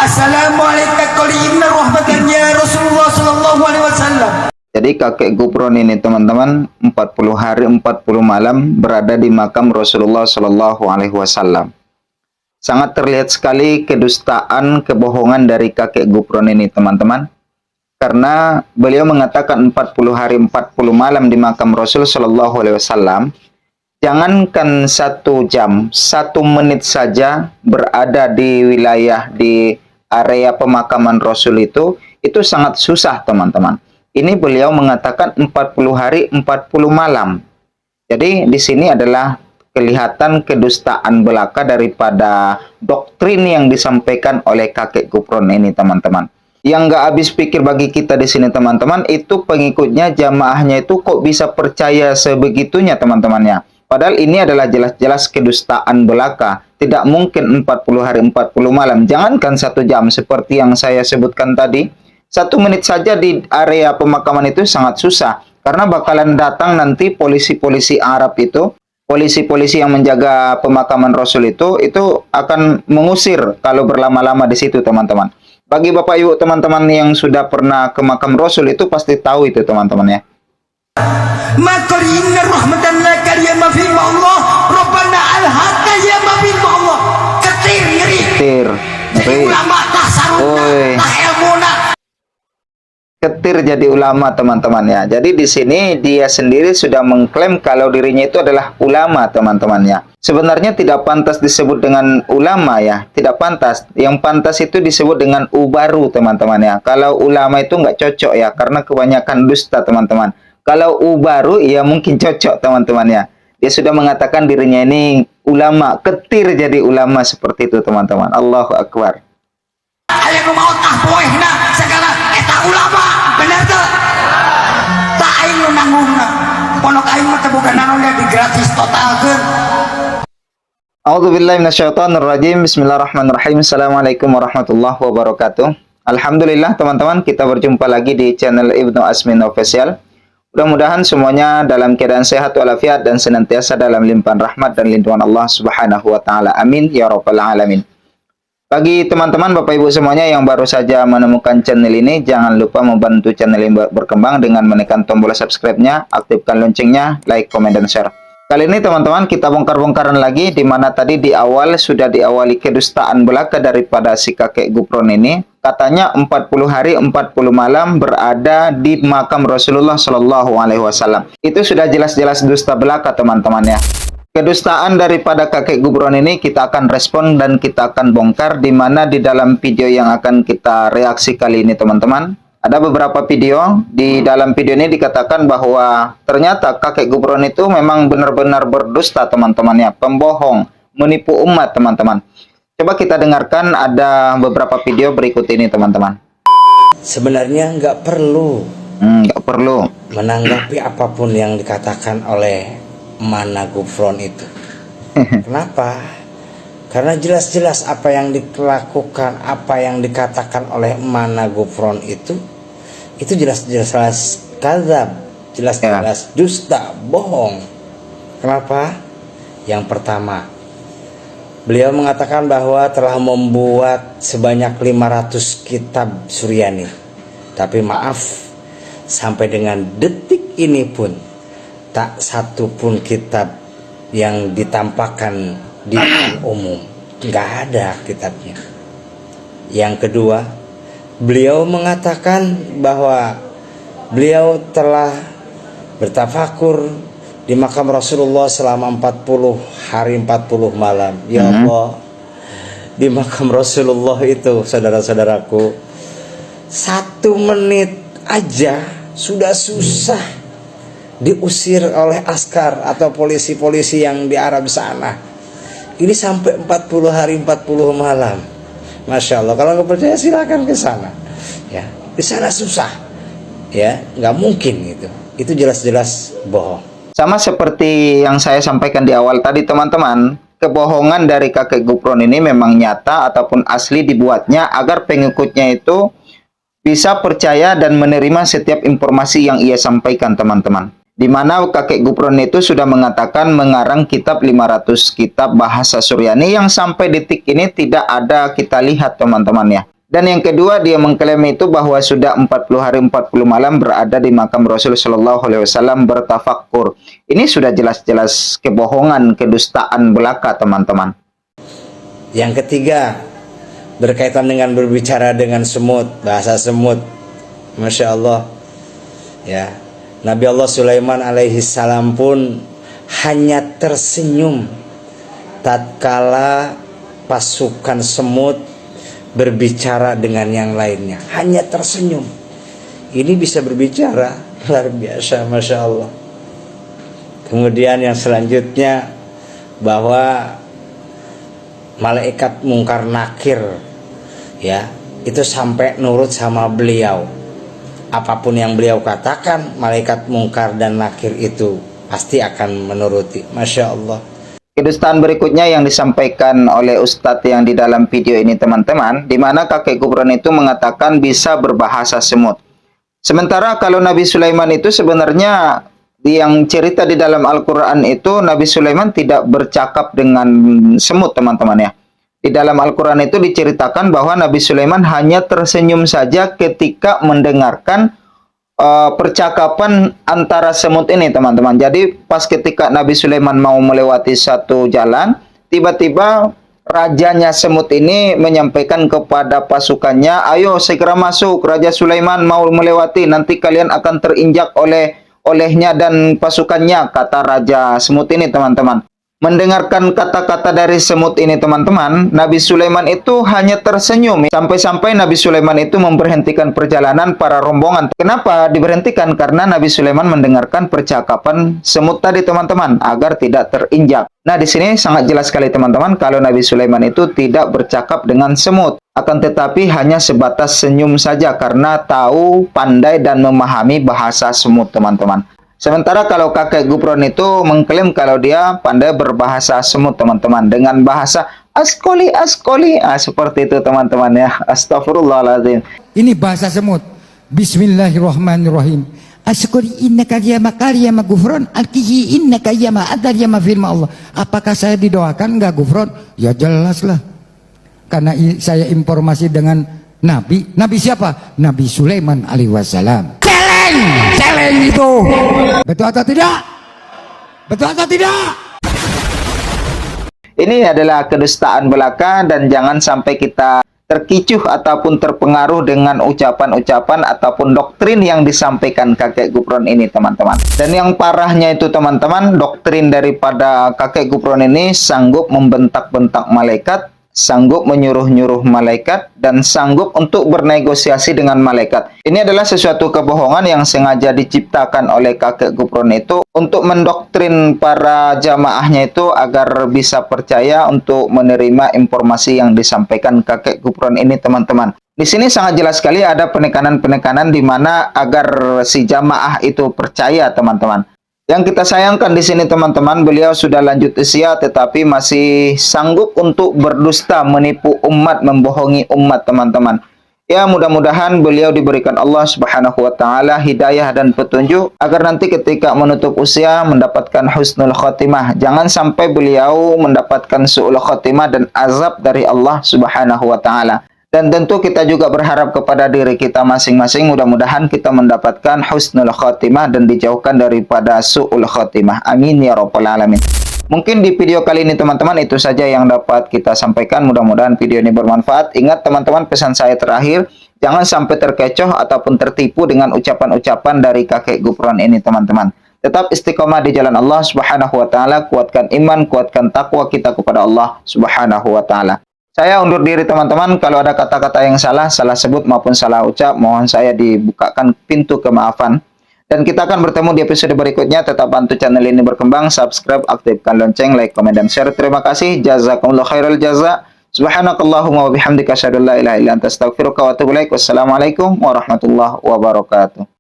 Assalamualaikum warahmatullahi ya Rasulullah sallallahu alaihi wasallam. Jadi kakek Gufron ini teman-teman 40 hari 40 malam berada di makam Rasulullah sallallahu alaihi wasallam. Sangat terlihat sekali kedustaan, kebohongan dari kakek Gufron ini teman-teman. Karena beliau mengatakan 40 hari 40 malam di makam Rasul sallallahu alaihi wasallam. Jangankan 1 jam, 1 menit saja berada di wilayah di area pemakaman Rasul itu sangat susah teman-teman. Ini beliau mengatakan 40 hari 40 malam. Jadi di sini adalah kelihatan kedustaan belaka daripada doktrin yang disampaikan oleh kakek Gufron ini teman-teman. Yang nggak habis pikir bagi kita di sini teman-teman, itu pengikutnya, jamaahnya itu kok bisa percaya sebegitunya teman-temannya. Padahal ini adalah jelas-jelas kedustaan belaka. Tidak mungkin 40 hari 40 malam. Jangankan 1 jam seperti yang saya sebutkan tadi. 1 menit saja di area pemakaman itu sangat susah. Karena bakalan datang nanti polisi-polisi Arab itu. Polisi-polisi yang menjaga pemakaman Rasul itu akan mengusir kalau berlama-lama di situ teman-teman. Bagi Bapak Ibu teman-teman yang sudah pernah ke makam Rasul itu pasti tahu itu teman-teman ya. Maka inna rahmatan laka ya ma fi Allah rabbana alhaqqa ya ma fi Allah. Ketir ngeri. Jadi ulama tah saruna tah ilmuna. Ketir jadi ulama teman-teman ya. Jadi di sini dia sendiri sudah mengklaim kalau dirinya itu adalah ulama teman-teman ya. Sebenarnya tidak pantas disebut dengan ulama ya, tidak pantas. Yang pantas itu disebut dengan ubaru teman-teman ya. Kalau ulama itu nggak cocok ya, karena kebanyakan dusta teman-teman. Kalau ubaru ya mungkin cocok teman-teman ya. Dia sudah mengatakan dirinya ini ulama, ketir jadi ulama seperti itu teman-teman. Allahu Akbar. Aya nu mau tah poehna segala eta ulama, bener teu? Tak aing nu nanggungna. Pondok aing mah teu boga naon di gratis totalkeun. A'udzubillahi minasyaitonirrajim. Bismillahirrahmanirrahim. Assalamualaikum warahmatullahi wabarakatuh. Alhamdulillah teman-teman, kita berjumpa lagi di channel Ibnu Asmin Official. Mudah-mudahan semuanya dalam keadaan sehat walafiat dan senantiasa dalam limpahan rahmat dan lindungan Allah Subhanahu wa taala. Amin ya rabbal alamin. Bagi teman-teman Bapak Ibu semuanya yang baru saja menemukan channel ini, jangan lupa membantu channel ini berkembang dengan menekan tombol subscribe-nya, aktifkan loncengnya, like, komen dan share. Kali ini teman-teman kita bongkar-bongkaran lagi, di mana tadi di awal sudah diawali kedustaan belaka daripada si kakek Gufron ini. Katanya 40 hari 40 malam berada di makam Rasulullah Shallallahu alaihi wasallam. Itu sudah jelas-jelas dusta belaka teman-teman ya. Kedustaan daripada kakek Gufron ini kita akan respon dan kita akan bongkar, di mana di dalam video yang akan kita reaksi kali ini teman-teman. Ada beberapa video, di dalam video ini dikatakan bahwa ternyata kakek Gufron itu memang benar-benar berdusta teman-teman ya, pembohong, menipu umat teman-teman. Coba kita dengarkan, ada beberapa video berikut ini teman-teman. Sebenarnya nggak perlu menanggapi apapun yang dikatakan oleh Mana Gufron itu. Kenapa? Karena jelas-jelas apa yang dilakukan, apa yang dikatakan oleh Mana Gufron itu jelas-jelas kadzab, jelas-jelas dusta, bohong. Kenapa? Yang pertama, beliau mengatakan bahwa telah membuat sebanyak 500 kitab Suryani. Tapi maaf, sampai dengan detik ini pun tak satu pun kitab yang ditampakkan di umum. Nggak ada kitabnya. Yang kedua, beliau mengatakan bahwa beliau telah bertafakur di makam Rasulullah selama 40 hari 40 malam. Ya Allah, di makam Rasulullah itu saudara-saudaraku, 1 menit aja sudah susah diusir oleh askar atau polisi-polisi yang di Arab sana. Ini sampai 40 hari 40 malam. Masya Allah, kalau nggak percaya silakan ke sana. Ya, di sana susah. Ya, nggak mungkin gitu. Itu jelas-jelas bohong. Sama seperti yang saya sampaikan di awal tadi teman-teman, kebohongan dari kakek Gufron ini memang nyata ataupun asli dibuatnya agar pengikutnya itu bisa percaya dan menerima setiap informasi yang ia sampaikan teman-teman. Di mana kakek Gufron itu sudah mengatakan mengarang kitab 500 kitab bahasa Suryani yang sampai detik ini tidak ada kita lihat teman-teman ya. Dan yang kedua, dia mengklaim itu bahwa sudah 40 hari 40 malam berada di makam Rasul Shallallahu Alaihi Wasallam bertafakkur. Ini sudah jelas-jelas kebohongan, kedustaan belaka, teman-teman. Yang ketiga, berkaitan dengan berbicara dengan semut, bahasa semut. Masya Allah. Ya, Nabi Allah Sulaiman alaihi salam pun hanya tersenyum tatkala pasukan semut berbicara dengan yang lainnya, hanya tersenyum. Ini bisa berbicara, luar biasa, Masya Allah. Kemudian yang selanjutnya, bahwa malaikat mungkar nakir, ya, itu sampai nurut sama beliau. Apapun yang beliau katakan, malaikat mungkar dan nakir itu pasti akan menuruti. Masya Allah. Kedustaan berikutnya yang disampaikan oleh Ustadz yang di dalam video ini, teman-teman, di mana kakek Gufron itu mengatakan bisa berbahasa semut. Sementara kalau Nabi Sulaiman itu sebenarnya yang cerita di dalam Al-Quran itu, Nabi Sulaiman tidak bercakap dengan semut, teman-teman ya. Di dalam Al-Quran itu diceritakan bahwa Nabi Sulaiman hanya tersenyum saja ketika mendengarkan percakapan antara semut ini, teman-teman. Jadi pas ketika Nabi Sulaiman mau melewati satu jalan, tiba-tiba rajanya semut ini menyampaikan kepada pasukannya, ayo segera masuk, Raja Sulaiman mau melewati, nanti kalian akan terinjak olehnya dan pasukannya, kata Raja semut ini, teman-teman. Mendengarkan kata-kata dari semut ini, teman-teman, Nabi Sulaiman itu hanya tersenyum. Sampai-sampai Nabi Sulaiman itu memberhentikan perjalanan para rombongan. Kenapa diberhentikan? Karena Nabi Sulaiman mendengarkan percakapan semut tadi, teman-teman, agar tidak terinjak. Nah, di sini sangat jelas sekali, teman-teman, kalau Nabi Sulaiman itu tidak bercakap dengan semut. Akan tetapi hanya sebatas senyum saja karena tahu, pandai, dan memahami bahasa semut, teman-teman. Sementara kalau kakek Gufron itu mengklaim kalau dia pandai berbahasa semut, teman-teman, dengan bahasa askoli. Seperti itu, teman-teman ya. Astagfirullahaladzim. Ini bahasa semut. Bismillahirrahmanirrahim. Askoli innaka ya Gufron, alkihi innaka ya ma'adar ya firman Allah. Apakah saya didoakan enggak, Gufron? Ya jelas lah. Karena saya informasi dengan Nabi. Nabi siapa? Nabi Sulaiman alaihi wasallam. Challenge itu. Betul atau tidak? Betul atau tidak? Ini adalah kedustaan belaka dan jangan sampai kita terkicuh ataupun terpengaruh dengan ucapan-ucapan ataupun doktrin yang disampaikan kakek Gufron ini, teman-teman. Dan yang parahnya itu, teman-teman, doktrin daripada kakek Gufron ini sanggup membentak-bentak malaikat, sanggup menyuruh-nyuruh malaikat, dan sanggup untuk bernegosiasi dengan malaikat. Ini adalah sesuatu kebohongan yang sengaja diciptakan oleh kakek Gufron itu untuk mendoktrin para jamaahnya itu agar bisa percaya untuk menerima informasi yang disampaikan kakek Gufron ini, teman-teman. Di sini sangat jelas sekali ada penekanan-penekanan di mana agar si jamaah itu percaya, teman-teman. Yang kita sayangkan di sini, teman-teman, beliau sudah lanjut usia tetapi masih sanggup untuk berdusta, menipu umat, membohongi umat, teman-teman. Ya, mudah-mudahan beliau diberikan Allah Subhanahu wa taala hidayah dan petunjuk agar nanti ketika menutup usia mendapatkan husnul khotimah. Jangan sampai beliau mendapatkan su'ul khotimah dan azab dari Allah Subhanahu wa taala. Dan tentu kita juga berharap kepada diri kita masing-masing, mudah-mudahan kita mendapatkan husnul khotimah dan dijauhkan daripada su'ul khotimah. Amin ya rabbal alamin. Mungkin di video kali ini, teman-teman, itu saja yang dapat kita sampaikan. Mudah-mudahan video ini bermanfaat. Ingat, teman-teman, pesan saya terakhir, jangan sampai terkecoh ataupun tertipu dengan ucapan-ucapan dari kakek Gufron ini, teman-teman. Tetap istiqomah di jalan Allah Subhanahu wa taala, kuatkan iman, kuatkan takwa kita kepada Allah Subhanahu wa taala. Saya undur diri, teman-teman. Kalau ada kata-kata yang salah sebut maupun salah ucap, mohon saya dibukakan pintu kemaafan. Dan kita akan bertemu di episode berikutnya. Tetap bantu channel ini berkembang, subscribe, aktifkan lonceng, like, komen, dan share. Terima kasih. Jazakumullah khairul jaza. Subhanakallahumma wa bihamdika asyhadu an la ilaha illa anta astaghfiruka wa atubu ilaik. Wassalamualaikum warahmatullahi wabarakatuh.